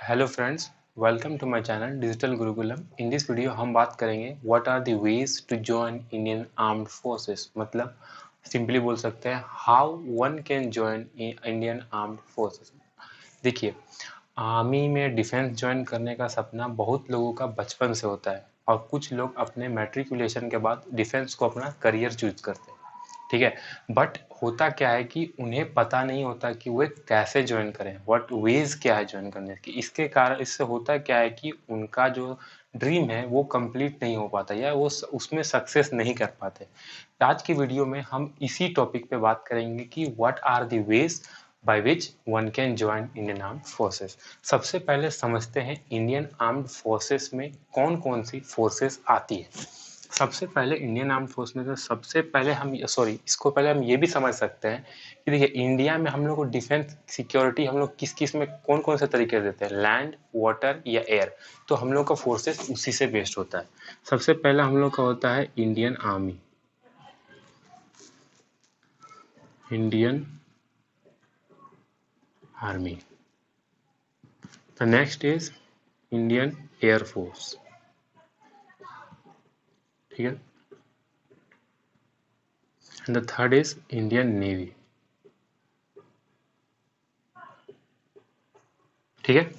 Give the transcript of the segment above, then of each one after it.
Hello friends, welcome to my channel digital Gurukulam. In this video हम बात करेंगे what are the ways to join Indian armed forces. मतलब simply बोल सकते हैं how one can join Indian armed forces. देखिए, army में defence join करने का सपना बहुत लोगों का बचपन से होता है और कुछ लोग अपने मैट्रिकुलेशन के बाद डिफेंस को अपना करियर चूज करते हैं। ठीक है, बट होता क्या है कि उन्हें पता नहीं होता कि वे कैसे ज्वाइन करें, व्हाट वेज क्या है ज्वाइन करने की। इसके कारण इससे होता क्या है कि उनका जो ड्रीम है वो कंप्लीट नहीं हो पाता या वो उसमें सक्सेस नहीं कर पाते। आज की वीडियो में हम इसी टॉपिक पे बात करेंगे कि what are the ways by which one can join Indian armed forces. सबसे पहले समझते हैं इंडियन आर्म्ड फोर्सेस में कौन कौन सी फोर्सेस आती है। सबसे पहले इंडियन आर्म फोर्स में तो सबसे पहले इसको पहले हम ये भी समझ सकते हैं कि देखिए, इंडिया में हम लोग को डिफेंस सिक्योरिटी हम लोग किस किस में कौन कौन से तरीके देते हैं, लैंड, वाटर या एयर। तो हम लोग का फोर्सेस उसी से बेस्ड होता है। सबसे पहला हम लोग का होता है Indian army, Indian army. The next is Indian air force. ठीक है, and the third is Indian navy. ठीक है,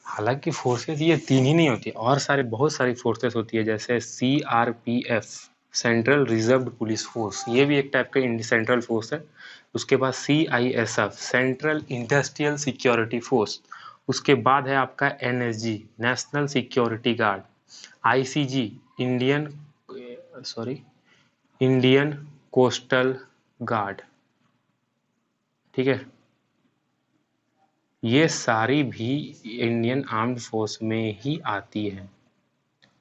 हालांकि फोर्सेस ये तीन ही नहीं होती, और बहुत सारी फोर्सेस होती है, जैसे CRPF, central reserve police force, ये भी एक टाइप का सेंट्रल फोर्स है। उसके बाद CISF, central industrial security force. उसके बाद है आपका NSG, national security guard. ICG, Indian Indian coastal guard. ठीक है, ये सारी भी इंडियन आर्म्ड फोर्स में ही आती है।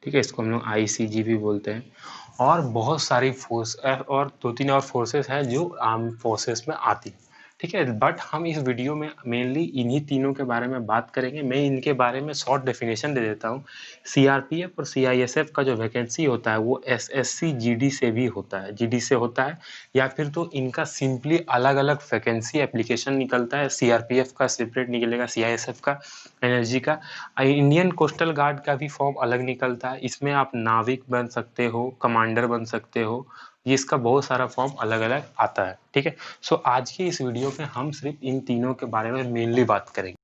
ठीक है, इसको हम लोग ICG भी बोलते हैं। और बहुत सारी फोर्स और दो तीन और फोर्सेस हैं जो आर्म फोर्सेस में आती है। ठीक है, बट हम इस वीडियो में मेनली इन्हीं तीनों के बारे में बात करेंगे। मैं इनके बारे में शॉर्ट डेफिनेशन दे देता हूँ। CRPF और CISF का जो वैकेंसी होता है वो SSC GD से भी होता है, GD से होता है, या फिर तो इनका सिंपली अलग अलग वैकेंसी एप्लीकेशन निकलता है। CRPF का सेपरेट निकलेगा, CISF का, एनर्जी का। इंडियन कोस्टल गार्ड का भी फॉर्म अलग निकलता है। इसमें आप नाविक बन सकते हो, कमांडर बन सकते हो। ये इसका बहुत सारा फॉर्म अलग अलग आता है। ठीक है, सो आज की इस वीडियो में हम सिर्फ इन तीनों के बारे में मेनली बात करेंगे।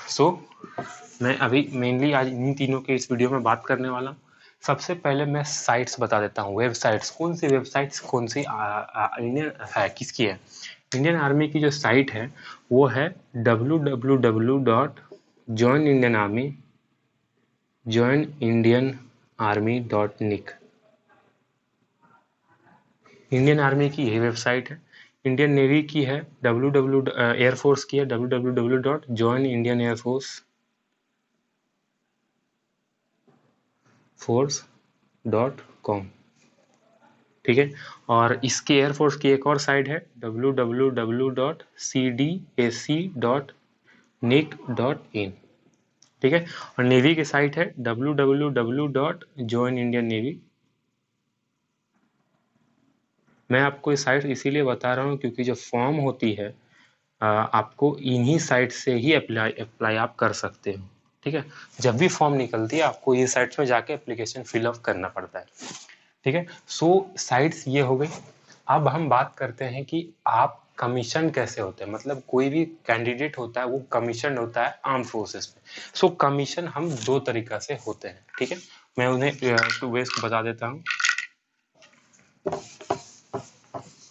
सो मैं अभी मेनली आज इन तीनों के इस वीडियो में बात करने वाला हूँ। सबसे पहले मैं साइट्स बता देता हूँ, वेबसाइट्स, कौन सी वेबसाइट्स कौन सी इंडियन है, किसकी है। इंडियन आर्मी की जो साइट है वो है www.joinindianarmy.nic। इंडियन आर्मी की यही वेबसाइट है। इंडियन नेवी की है एयरफोर्स की है www.joinindianairforce.com। ठीक है, और इसकी एयरफोर्स की एक और साइट है www.cdac.nic.in। ठीक है, और नेवी की साइट है www.joinindiannavy। मैं आपको इस साइट इसीलिए बता रहा हूँ क्योंकि जो फॉर्म होती है आपको इन्हीं साइट से ही अप्लाई आप कर सकते हो। ठीक है, जब भी फॉर्म निकलती है आपको ये साइट्स में जाके एप्लीकेशन फिलअप करना पड़ता है। ठीक है, सो साइट्स ये हो गई। अब हम बात करते हैं कि आप कमीशन कैसे होते हैं। मतलब कोई भी कैंडिडेट होता है वो कमीशन होता है आर्म फोर्सेस में। सो कमीशन हम दो तरीका से होते हैं। ठीक है, मैं उन्हें टू वेज बता देता हूँ।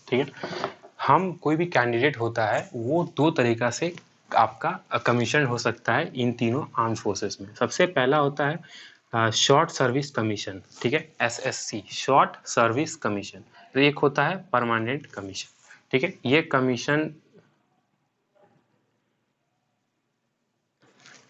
ठीक है, हम कोई भी कैंडिडेट होता है वो दो तरीका से आपका कमीशन हो सकता है इन तीनों आर्म फोर्सेस में। सबसे पहला होता है शॉर्ट सर्विस कमीशन। ठीक है, SSC, शॉर्ट सर्विस कमीशन। तो एक होता है परमानेंट कमीशन। ठीक है, ये कमीशन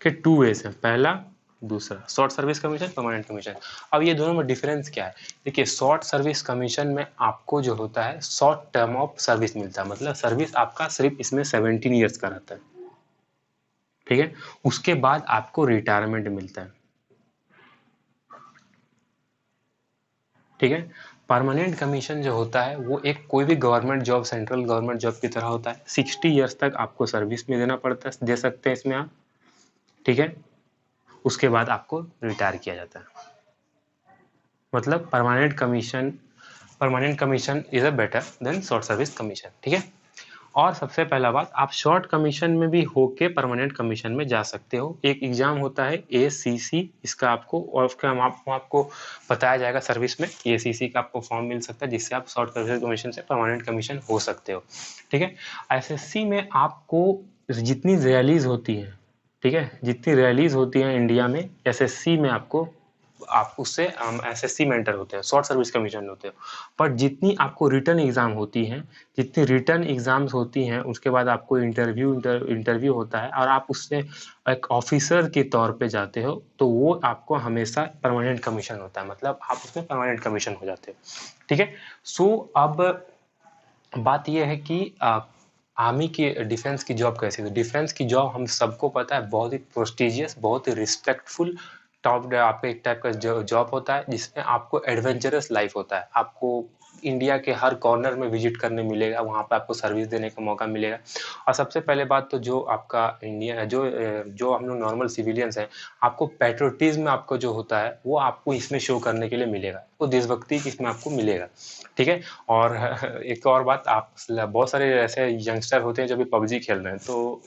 के टू वेज है, पहला दूसरा, short service commission, permanent commission. अब ये दोनों में डिफरेंस क्या है। देखिए, शॉर्ट सर्विस कमीशन में आपको जो होता है शॉर्ट टर्म ऑफ सर्विस मिलता है, मतलब सर्विस आपका सिर्फ इसमें 17 ईयर्स का रहता है। ठीक है, उसके बाद आपको रिटायरमेंट मिलता है। ठीक है, परमानेंट कमीशन जो होता है वो एक कोई भी government job, central government job की तरह होता है। 60 ईयर्स तक आपको सर्विस में देना पड़ता है, दे सकते हैं इसमें आप। ठीक है, उसके बाद आपको रिटायर किया जाता है। मतलब permanent commission is a better than short service commission. ठीक है, और सबसे पहला बात, आप शॉर्ट कमीशन में भी होके परमानेंट कमीशन में जा सकते हो। एक एग्जाम होता है ACC, इसका आपको और उसका आपको बताया जाएगा सर्विस में। ACC का आपको फॉर्म मिल सकता है जिससे आप शॉर्ट सर्विस कमीशन से परमानेंट कमीशन हो सकते हो। ठीक है, SSC में आपको जितनी रैलीज होती हैं, ठीक है, जितनी रैलीज होती हैं इंडिया में, SSC में आप उससे SSC में एंटर होते हैं, शॉर्ट सर्विस कमीशन होते हो। पर जितनी आपको रिटर्न एग्जाम होती हैं, जितनी रिटर्न एग्जाम्स होती हैं, उसके बाद आपको इंटरव्यू होता है और आप उससे एक ऑफिसर के तौर पे जाते हो, तो वो आपको हमेशा परमानेंट कमीशन होता है, मतलब आप उसमें परमानेंट कमीशन हो जाते हो। ठीक है, सो अब बात यह है कि आर्मी की डिफेंस की जॉब कैसी है। डिफेंस की जॉब हम सबको पता है, बहुत ही प्रोस्टिजियस, बहुत ही रिस्पेक्टफुल टॉप आपका एक टाइप का जॉब होता है जिसमें आपको एडवेंचरस लाइफ होता है। आपको इंडिया के हर कॉर्नर में विजिट करने मिलेगा, वहाँ पे आपको सर्विस देने का मौका मिलेगा। और सबसे पहले बात तो जो आपका इंडिया जो हम लोग नॉर्मल सिविलियंस हैं, आपको पैट्रियोटिज्म आपको जो होता है वो आपको इसमें शो करने के लिए मिलेगा, वो देशभक्ति इसमें आपको मिलेगा। ठीक है, और एक और बात, आप बहुत सारे ऐसे यंगस्टर होते हैं जो भी PUBG खेल रहे हैं, तो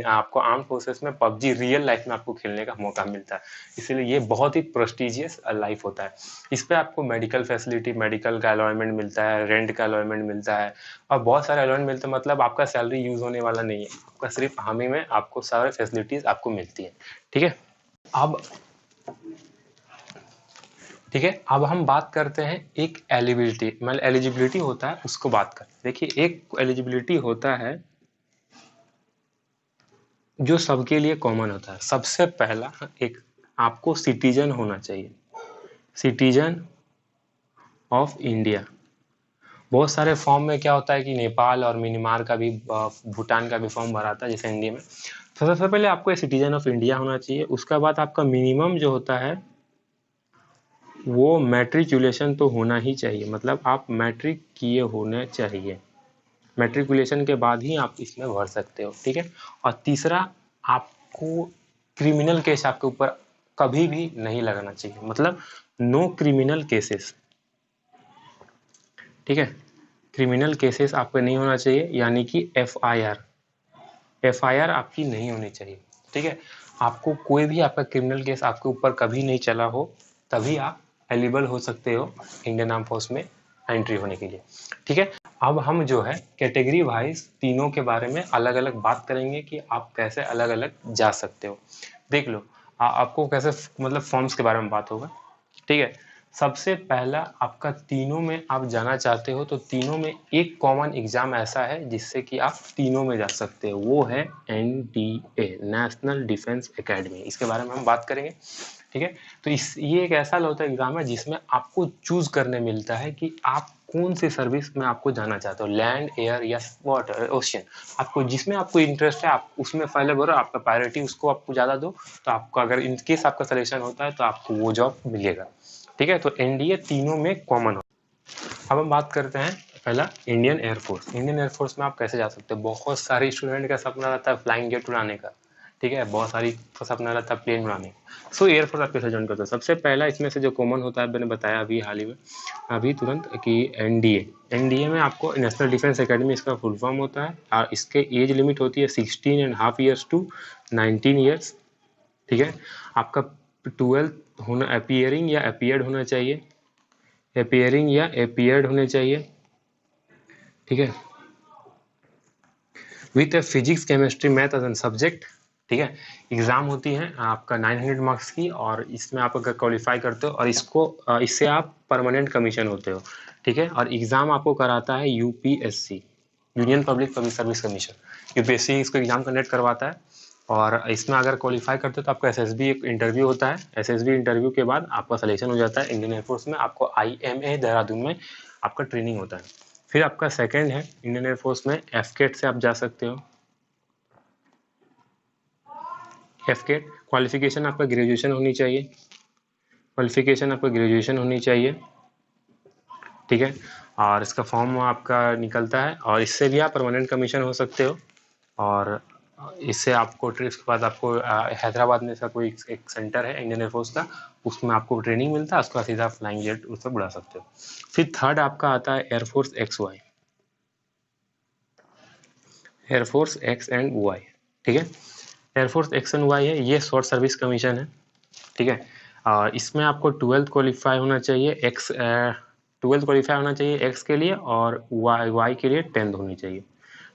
आपको आर्म फोर्सेस में PUBG रियल लाइफ में आपको खेलने का मौका मिलता है, इसीलिए ये बहुत ही प्रेस्टिजियस लाइफ होता है। इस पे आपको मेडिकल फैसिलिटी, मेडिकल का अलॉयमेंट मिलता है, रेंट का अलॉयमेंट मिलता है और बहुत सारे अलॉयमेंट मिलते हैं। मतलब आपका सैलरी यूज होने वाला नहीं है, आपका सिर्फ आर्मी में आपको सारे फैसिलिटीज आपको मिलती है। ठीक है, अब हम बात करते हैं एक एलिजिबिलिटी, मतलब एलिजिबिलिटी होता है उसको बात करते हैं। देखिए, एक एलिजिबिलिटी होता है जो सबके लिए कॉमन होता है। सबसे पहला, एक आपको सिटीजन होना चाहिए, सिटीजन ऑफ इंडिया। बहुत सारे फॉर्म में क्या होता है कि नेपाल और म्यांमार का भी, भूटान का भी फॉर्म भरा था जैसे इंडिया में। तो सबसे पहले आपको सिटीजन ऑफ इंडिया होना चाहिए। उसके बाद आपका मिनिमम जो होता है वो मैट्रिकुलेशन तो होना ही चाहिए, मतलब आप मैट्रिक किए होने चाहिए। मैट्रिकुलेशन के बाद ही आप इसमें भर सकते हो। ठीक है, और तीसरा, आपको क्रिमिनल केस आपके ऊपर कभी भी नहीं लगाना चाहिए, मतलब नो क्रिमिनल केसेस। ठीक है, क्रिमिनल केसेस आपके नहीं होना चाहिए, यानी कि FIR आपकी नहीं होनी चाहिए। ठीक है, आपको कोई भी आपका क्रिमिनल केस आपके ऊपर कभी नहीं चला हो, तभी आप एलिजिबल हो सकते हो इंडियन आर्म फोर्स में एंट्री होने के लिए। ठीक है, अब हम जो है कैटेगरी वाइज तीनों के बारे में अलग अलग बात करेंगे कि आप कैसे अलग अलग जा सकते हो। देख लो, आपको कैसे, मतलब फॉर्म्स के बारे में बात होगा। ठीक है, सबसे पहला आपका तीनों में आप जाना चाहते हो तो तीनों में एक कॉमन एग्जाम ऐसा है जिससे कि आप तीनों में जा सकते हो, वो है NDA, नेशनल डिफेंस एकेडमी। इसके बारे में हम बात करेंगे। ठीक है, तो ये एक ऐसा होता है एग्जाम है जिसमें आपको चूज करने मिलता है कि आप कौन सी सर्विस में आपको जाना चाहते हो, लैंड, एयर या वाटर, ओशियन। आपको जिसमें आपको इंटरेस्ट है आप उसमें पहले बोलो, आपका प्रायोरिटी उसको आपको ज़्यादा दो, तो आपको अगर इन केस आपका सिलेक्शन होता है तो आपको वो जॉब मिलेगा। ठीक है, तो NDA तीनों में कॉमन हो। अब हम बात करते हैं पहला इंडियन एयरफोर्स। इंडियन एयरफोर्स में आप कैसे जा सकते हो। बहुत सारे स्टूडेंट का सपना रहता है फ्लाइंग जेट उड़ाने का। ठीक है, बहुत सारी का सपना रहता है प्लेन उड़ाने का। सो एयरफोर्स आप कैसे ज्वाइन करते हो। सबसे पहला इसमें से जो कॉमन होता है, मैंने बताया अभी हाल ही में, अभी तुरंत, कि NDA में आपको नेशनल डिफेंस एकेडमी इसका फुल फॉर्म होता है और इसके एज लिमिट होती है 16.5 ईयर्स टू 19 ईयर्स। ठीक है, आपका 12th होना, अपीयरिंग या अपीयर्ड होना चाहिए, होने चाहिए। ठीक है, with physics, chemistry, math as an subject. ठीक है, एग्जाम होती है आपका 900 मार्क्स की, और इसमें आप अगर क्वालिफाई करते हो और इससे आप परमानेंट कमीशन होते हो। ठीक है, और एग्जाम आपको कराता है UPSC, union public service commission. UPSC इसको एग्जाम कंडक्ट करवाता है, और इसमें अगर क्वालिफाई करते हो तो आपका SSB एक इंटरव्यू होता है। SSB इंटरव्यू के बाद आपका सिलेक्शन हो जाता है इंडियन एयरफोर्स में। आपको IMA देहरादून में आपका ट्रेनिंग होता है। फिर आपका सेकंड है इंडियन एयरफोर्स में FCAT से आप जा सकते हो। FCAT क्वालिफिकेशन आपका ग्रेजुएशन होनी चाहिए, ठीक है, और इसका फॉर्म आपका निकलता है और इससे भी आप परमानेंट कमीशन हो सकते हो। और इससे आपको इसके बाद आपको हैदराबाद में इसका कोई एक सेंटर है इंडियन एयरफोर्स का, उसमें आपको ट्रेनिंग मिलता है, उसके बाद सीधा फ्लाइंग जेट उस पर बढ़ा सकते हो। फिर थर्ड आपका आता है air force XY, air force X and Y, ठीक है। एयरफोर्स X एंड Y है, ये शॉर्ट सर्विस कमीशन है, ठीक है। इसमें आपको 12th क्वालिफाई होना चाहिए, एक्स 12th क्वालिफाई होना चाहिए एक्स के लिए, और वाई के लिए 10th होनी चाहिए,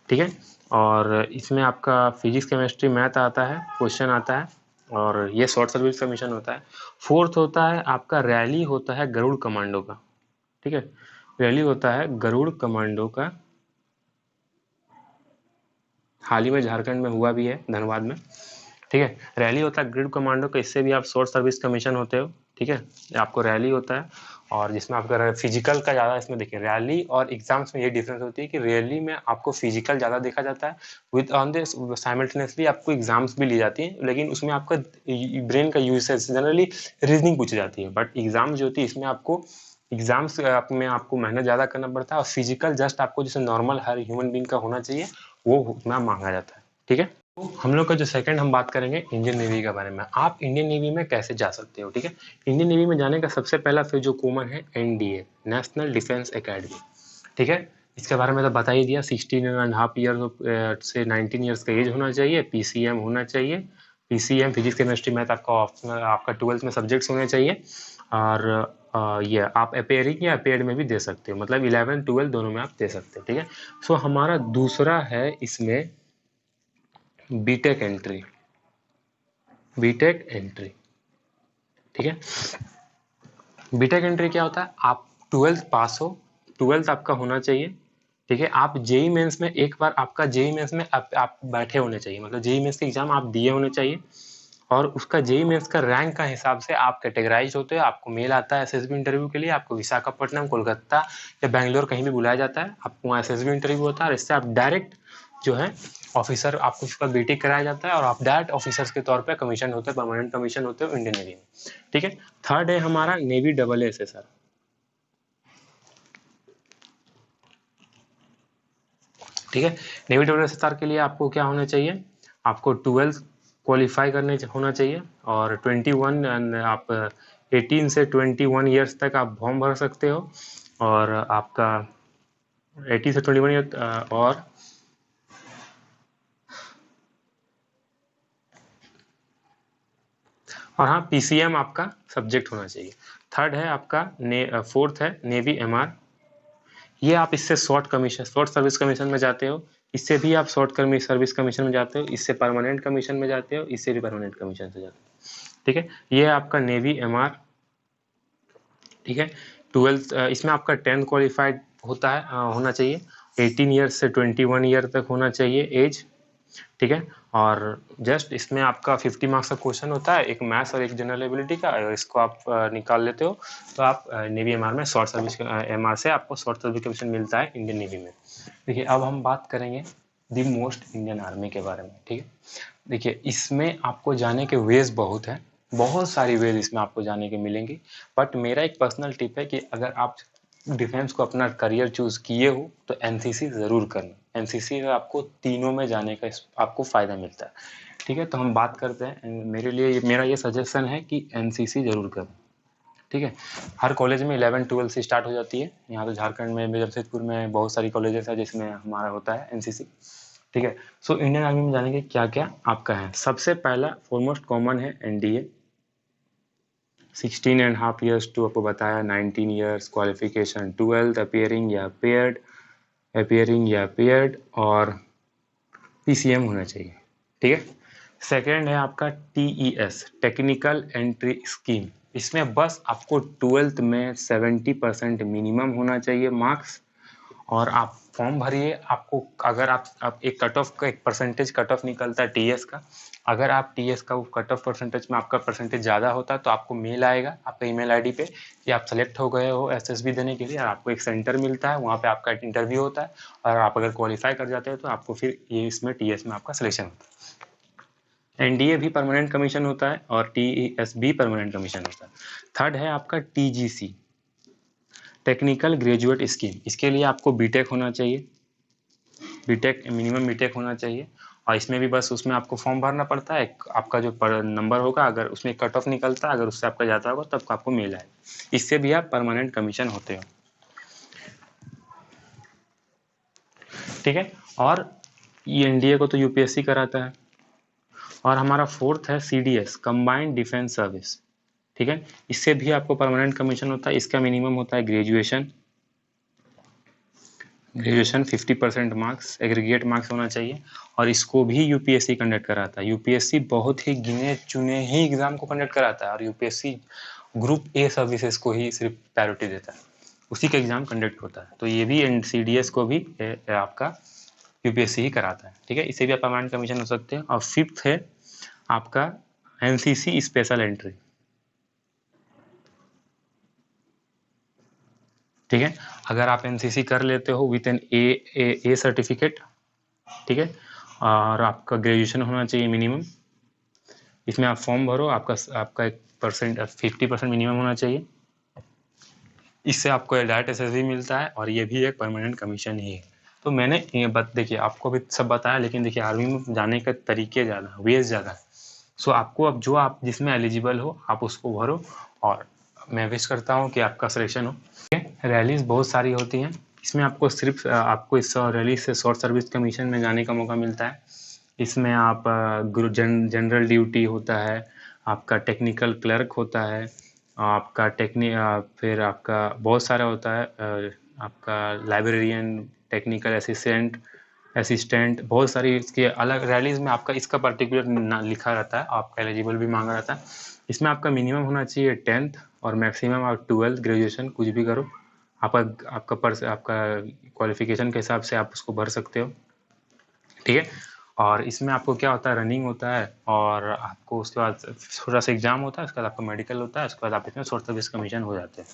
ठीक है। और इसमें आपका फिजिक्स केमिस्ट्री मैथ आता है, क्वेश्चन आता है, और ये शॉर्ट सर्विस का मिशन होता है। फोर्थ होता है आपका रैली होता है गरुड़ कमांडो का, ठीक है। रैली होता है गरुड़ कमांडो का, हाल ही में झारखंड में हुआ भी है, धनबाद में, ठीक है। रैली होता है ग्रिड कमांडो का, इससे भी आप शॉर्ट सर्विस कमीशन होते हो, ठीक है। आपको रैली होता है, और जिसमें आपका फिजिकल का ज़्यादा, इसमें देखिए रैली और एग्जाम्स में ये डिफरेंस होती है कि रैली में आपको फिजिकल ज़्यादा देखा जाता है, विद ऑन दिस साइमल्टेनियसली आपको एग्जाम्स भी ली जाती है, लेकिन उसमें आपका ब्रेन का यूसेज जनरली रीजनिंग पूछी जाती है, बट एग्जाम जो होती है इसमें आपको एग्जाम्स में आपको मेहनत ज़्यादा करना पड़ता है, और फिजिकल जस्ट आपको जैसे नॉर्मल हर ह्यूमन बींग का होना चाहिए वो उतना मांगा जाता है, ठीक है। तो हम लोग का जो सेकंड हम बात करेंगे इंडियन नेवी के बारे में, आप इंडियन नेवी में कैसे जा सकते हो, ठीक है। इंडियन नेवी में जाने का सबसे पहला फिर जो कॉमन है NDA, नेशनल डिफेंस एकेडमी, ठीक है। इसके बारे में तो बता ही दिया, 16.5 ईयर से 19 ईयर्स का एज होना चाहिए, PCM होना चाहिए, PCM फिजिक्स केमिस्ट्री मैथ आपका ऑप्शनल, आपका 12th में सब्जेक्ट्स होने चाहिए, और ये आप अपेयरिंग या अपेयर्ड में भी दे सकते हो, मतलब 11 12 दोनों में आप दे सकते हो, ठीक है। सो हमारा दूसरा है इसमें बीटेक एंट्री, बीटेक एंट्री, ठीक है। बीटेक एंट्री क्या होता है, आप 12th पास हो, 12th आपका होना चाहिए, ठीक है। आप जेई मेंस में एक बार आपका जेई मेंस में आप बैठे होने चाहिए, मतलब जेई मेंस के एग्जाम आप दिए होने चाहिए, और उसका जेई मेंस का रैंक का हिसाब से आप कैटेगराइज होते हो, आपको मेल आता है एसएसबी इंटरव्यू के लिए, आपको विशाखापट्टनम, कोलकाता या बैंगलोर कहीं भी बुलाया जाता है, आपको वहाँ एसएसबी इंटरव्यू होता है, और इससे आप डायरेक्ट जो है ऑफिसर, आपको उसका बीटेक कराया जाता है, और आप डायरेक्ट ऑफिसर्स के तौर पे कमीशन होते हैं, परमानेंट कमीशन होते हैं इंडियन नेवी में, ठीक है। थर्ड है हमारा नेवी SSR, ठीक है। नेवी SSR के लिए आपको क्या होना चाहिए, आपको 12th क्वालिफाई करने होना चाहिए, और 21 आप 18 से 21 ईयर्स तक आप फॉर्म भर सकते हो, और आपका 18 से 21 ईयर, और हाँ PCM आपका सब्जेक्ट होना चाहिए। थर्ड है आपका फोर्थ है नेवी MR, ये आप इससे शॉर्ट सर्विस कमीशन में जाते हो, इससे भी आप शॉर्ट सर्विस कमीशन में जाते हो, इससे परमानेंट कमीशन में जाते हो, इससे भी परमानेंट कमीशन से जाते हो, ठीक है। ये आपका नेवी MR, ठीक है। 12th इसमें आपका 10th क्वालिफाइड होता है, होना चाहिए, 18 ईयर से 21 ईयर तक होना चाहिए एज, ठीक है। और जस्ट इसमें आपका 50 मार्क्स का क्वेश्चन होता है, एक मैथ्स और एक जनरल एबिलिटी का, और इसको आप निकाल लेते हो तो आप नेवी MR में शॉर्ट सर्विस MR से आपको शॉर्ट सर्विस कमीशन मिलता है इंडियन नेवी में। देखिए अब हम बात करेंगे दी मोस्ट इंडियन आर्मी के बारे में, ठीक है। देखिए इसमें आपको जाने के वेज बहुत है, बहुत सारी वेज इसमें आपको जाने के मिलेंगी, बट मेरा एक पर्सनल टिप है कि अगर आप डिफेंस को अपना करियर चूज किए हो तो एनसीसी ज़रूर करना, एनसीसी में आपको तीनों में जाने का आपको फ़ायदा मिलता है, ठीक है। तो हम बात करते हैं, मेरे लिए मेरा ये सजेशन है कि एनसीसी ज़रूर करें, ठीक है। हर कॉलेज में 11-12 से स्टार्ट हो जाती है, यहाँ तो झारखंड में जमशेदपुर में बहुत सारी कॉलेजेस है जिसमें हमारा होता है एनसीसी, ठीक है। सो इंडियन आर्मी में जानेंगे क्या क्या आपका है। सबसे पहला फॉरमोस्ट कॉमन है NDA, 16.5 ईयर्स टू आपको बताया, 19 ईयर्स क्वालिफिकेशन, 12th अपियरिंग या पेयर्ड, और PCM होना चाहिए, ठीक है। सेकेंड है आपका TES, टेक्निकल एंट्री स्कीम, इसमें बस आपको 12th में 70% मिनिमम होना चाहिए मार्क्स, और आप फॉर्म भरिए, आपको अगर आप एक कट ऑफ का एक परसेंटेज कट ऑफ निकलता है TS का, अगर आप TS का कट ऑफ परसेंटेज में आपका परसेंटेज ज़्यादा होता है तो आपको मेल आएगा आपका ईमेल आईडी पे कि आप सेलेक्ट हो गए हो SSB देने के लिए, और आपको एक सेंटर मिलता है, वहाँ पे आपका इंटरव्यू होता है, और आप अगर क्वालिफाई कर जाते हो तो आपको फिर ये इसमें TS में आपका सिलेक्शन होता है। NDA भी परमानेंट कमीशन होता है, और TES भी परमानेंट कमीशन होता है। थर्ड है आपका TGC, टेक्निकल ग्रेजुएट स्कीम, इसके लिए आपको बीटेक होना चाहिए, बीटेक मिनिमम बीटेक होना चाहिए, और इसमें भी बस उसमें आपको फॉर्म भरना पड़ता है, आपका जो नंबर होगा अगर उसमें कट ऑफ निकलता है, अगर उससे आपका ज़्यादा होगा तब आपको मेल आए, इससे भी आप परमानेंट कमीशन होते हो, ठीक है। और ये एनडीए को तो यूपीएससी कराता है। और हमारा फोर्थ है सीडीएस, कंबाइंड डिफेंस सर्विस, ठीक है। इससे भी आपको परमानेंट कमीशन होता है। इसका मिनिमम होता है ग्रेजुएशन 50% मार्क्स, एग्रीगेट मार्क्स होना चाहिए। और इसको भी यूपीएससी कंडक्ट कराता है। यूपीएससी बहुत ही गिने चुने ही एग्जाम को कंडक्ट कराता है, और यूपीएससी ग्रुप ए सर्विसेज को ही सिर्फ प्रायोरिटी देता है, उसी का एग्जाम कंडक्ट होता है। तो ये भी सीडीएस को भी आपका यूपीएससी ही कराता है, ठीक है। इसे भी आप परमानेंट कमीशन हो सकते हैं। और फिफ्थ है आपका एनसीसी स्पेशल एंट्री, ठीक है। अगर आप एनसीसी कर लेते हो विथ एन ए सर्टिफिकेट, ठीक है, और आपका ग्रेजुएशन होना चाहिए मिनिमम। इसमें आप फॉर्म भरो, आपका 50% मिनिमम होना चाहिए। इससे आपको डायरेक्ट एसएसबी मिलता है, और ये भी एक परमानेंट कमीशन ही है। तो मैंने ये देखिए आपको भी सब बताया, लेकिन देखिए आर्मी में जाने का तरीके ज़्यादा, वेज ज़्यादा है। सो आपको अब जो आप जिसमें एलिजिबल हो आप उसको भरो, और मैं विश करता हूँ कि आपका सिलेक्शन हो। रैलीज बहुत सारी होती हैं, इसमें आपको सिर्फ आपको इस रैली से शॉर्ट सर्विस कमीशन में जाने का मौका मिलता है। इसमें आप जनरल ड्यूटी होता है, आपका टेक्निकल क्लर्क होता है, आपका फिर आपका बहुत सारा होता है, आपका लाइब्रेरियन, टेक्निकल असिस्टेंट, बहुत सारी इसके अलग रैलीज में आपका इसका पर्टिकुलर लिखा रहता है, आपका एलिजिबल भी मांगा रहता है। इसमें आपका मिनिमम होना चाहिए 10th, और मैक्सिमम आप 12th ग्रेजुएशन कुछ भी करो, आपका क्वालिफिकेशन के हिसाब से आप उसको भर सकते हो, ठीक है। और इसमें आपको क्या होता है, रनिंग होता है, और आपको उसके बाद थोड़ा सा एग्जाम होता है, उसके बाद आपका मेडिकल होता है, उसके बाद आप इसमें शॉर्ट सर्विस कमीशन हो जाते हैं,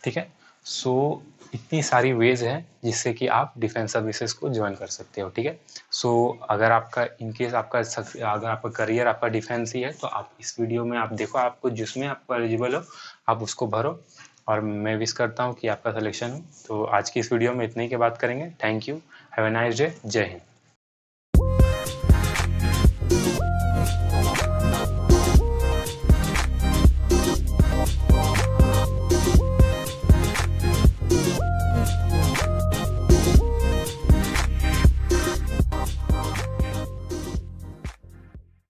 ठीक है। सो इतनी सारी वेज है जिससे कि आप डिफेंस सर्विसेज को ज्वाइन कर सकते हो, ठीक है। सो अगर आपका इनकेस अगर आपका करियर आपका डिफेंस ही है, तो आप इस वीडियो में आप देखो, आपको जिसमें आपको एलिजिबल हो आप उसको भरो, और मैं विश करता हूँ कि आपका सिलेक्शन हो। तो आज की इस वीडियो में इतने ही की बात करेंगे। Thank you, have a nice day, जय हिंद।